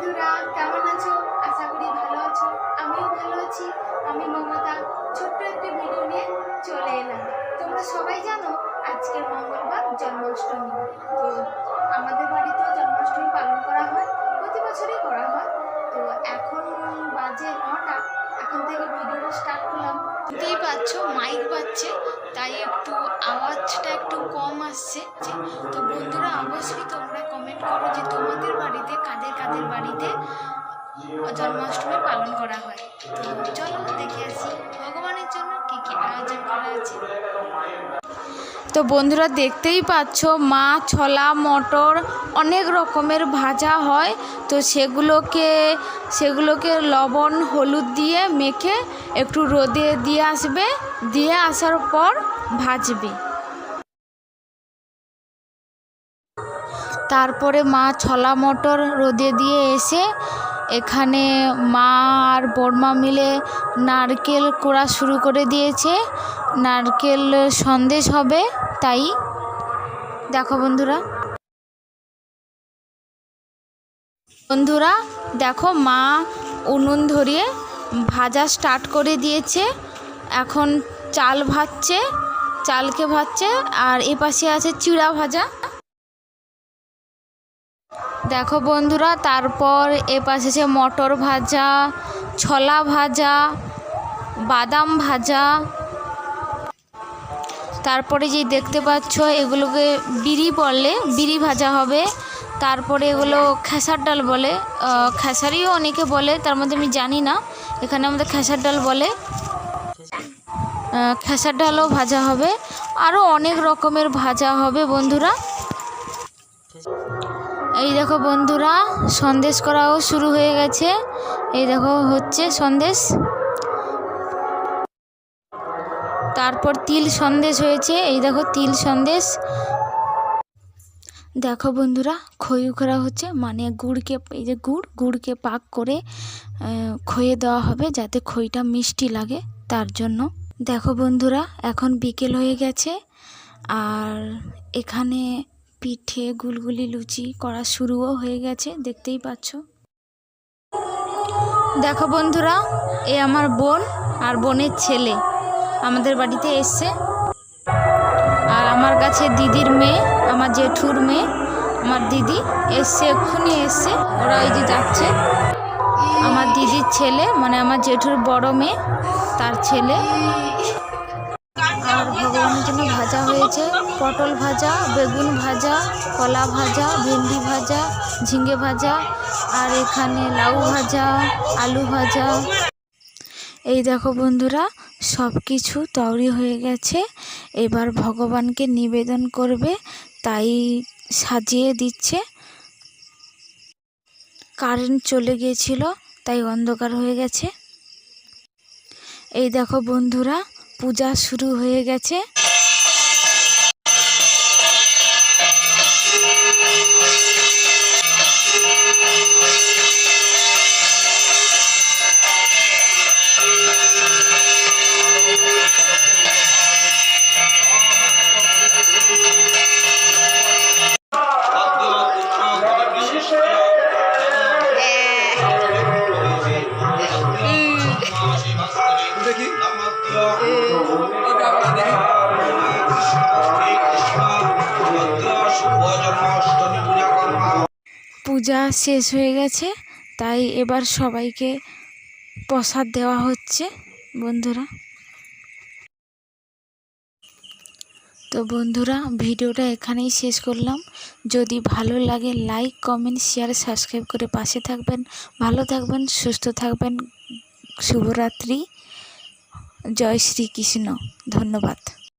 বন্ধুরা, কেমন আছো? আশা করি ভালো আছো। আমিও ভালো আছি। আমি মমতা ছোট্ট একটি ভিডিও নিয়ে চলে এলাম। তোমরা সবাই জানো আজকের মঙ্গলবার জন্মাষ্টমী। তো আমাদের বাড়িতেও জন্মাষ্টমী পালন করা হয়, প্রতি বছরই করা হয়। তো এখন বাজে 9টা, এখন থেকে ভিডিওটা স্টার্ট করলাম। বুঝতেই পারছো মাইক বাজছে, তাই একটু আওয়াজটা একটু কম আসছে। তো বন্ধুরা, অবশ্যই তোমরা কমেন্ট করো যে তোমাদের বাড়িতে কাদের কাদের বাড়িতে জন্মাষ্টমী পালন করা হয়। তো চলো দেখে আসি ভগবানের জন্য কি কি আয়োজন করা আছে। তো বন্ধুরা, দেখতেই পাচ্ছ মা ছোলা মটর অনেক রকমের ভাজা হয়। তো সেগুলোকে লবণ হলুদ দিয়ে মেখে একটু রোদে দিয়ে আসবে, দিয়ে আসার পর ভাজবে। তারপরে মা ছোলা মটর রোদে দিয়ে এসে এখানে মা আর বড়মা মিলে নারকেল কোড়া শুরু করে দিয়েছে। নারকেল সন্দেশ হবে, তাই দেখো বন্ধুরা দেখো মা উনুন ধরিয়ে ভাজা স্টার্ট করে দিয়েছে। এখন চালকে ভাজছে, আর এ পাশে আছে চিড়া ভাজা। দেখো বন্ধুরা, তারপর এ পাশে আছে মটর ভাজা, ছোলা ভাজা, বাদাম ভাজা। তারপরে যে দেখতে পাচ্ছ এগুলোকে বিরি ভাজা হবে। তারপরে এগুলো খেসার ডাল বলে, খেসারিও অনেকে বলে, তার মধ্যে আমি জানি না। এখানে আমাদের খেসার ডাল বলে। খেসার ডালও ভাজা হবে, আরও অনেক রকমের ভাজা হবে বন্ধুরা। এই দেখো বন্ধুরা, সন্দেশ করাও শুরু হয়ে গেছে। এই দেখো হচ্ছে সন্দেশ। তারপর তিল সন্দেশ হয়েছে। এই দেখো তিল সন্দেশ। দেখো বন্ধুরা, খই করা হচ্ছে, মানে গুড়কে পাক করে খইয়ে দেওয়া হবে যাতে খইটা মিষ্টি লাগে, তার জন্য। দেখো বন্ধুরা, এখন বিকেল হয়ে গেছে, আর এখানে পিঠে গুলগুলি লুচি করা শুরুও হয়ে গেছে, দেখতেই পাচ্ছ। দেখো বন্ধুরা, এ আমার বোন আর বোনের ছেলে আমাদের বাড়িতে এসছে। আর আমার কাছে দিদির মেয়ে, আমার জেঠুর মেয়ে, আমার দিদি এসছে, এক্ষুনি এসছে। ওরা ওই যে যাচ্ছে। আমার দিদির ছেলে, মানে আমার জেঠুর বড় মেয়ে, তার ছেলে। আর ভগবানের জন্য ভাজা হয়েছে পটল ভাজা, বেগুন ভাজা, কলা ভাজা, ভেন্ডি ভাজা, ঝিঙে ভাজা, আর এখানে লাউ ভাজা, আলু ভাজা। এই দেখো বন্ধুরা, সব কিছু তৈরি হয়ে গেছে। এবার ভগবানকে নিবেদন করবে, তাই সাজিয়ে দিচ্ছে। কারেন্ট চলে গিয়েছিল, তাই অন্ধকার হয়ে গেছে। এই দেখো বন্ধুরা, পূজা শুরু হয়ে গেছে। পূজা শেষ হয়ে গেছে, তাই এবার সবাইকে প্রসাদ দেওয়া হচ্ছে বন্ধুরা। তো বন্ধুরা, ভিডিওটা এখানেই শেষ করলাম। যদি ভালো লাগে লাইক কমেন্ট শেয়ার সাবস্ক্রাইব করে পাশে থাকবেন। ভালো থাকবেন, সুস্থ থাকবেন। শুভরাত্রি। জয় শ্রীকৃষ্ণ। ধন্যবাদ।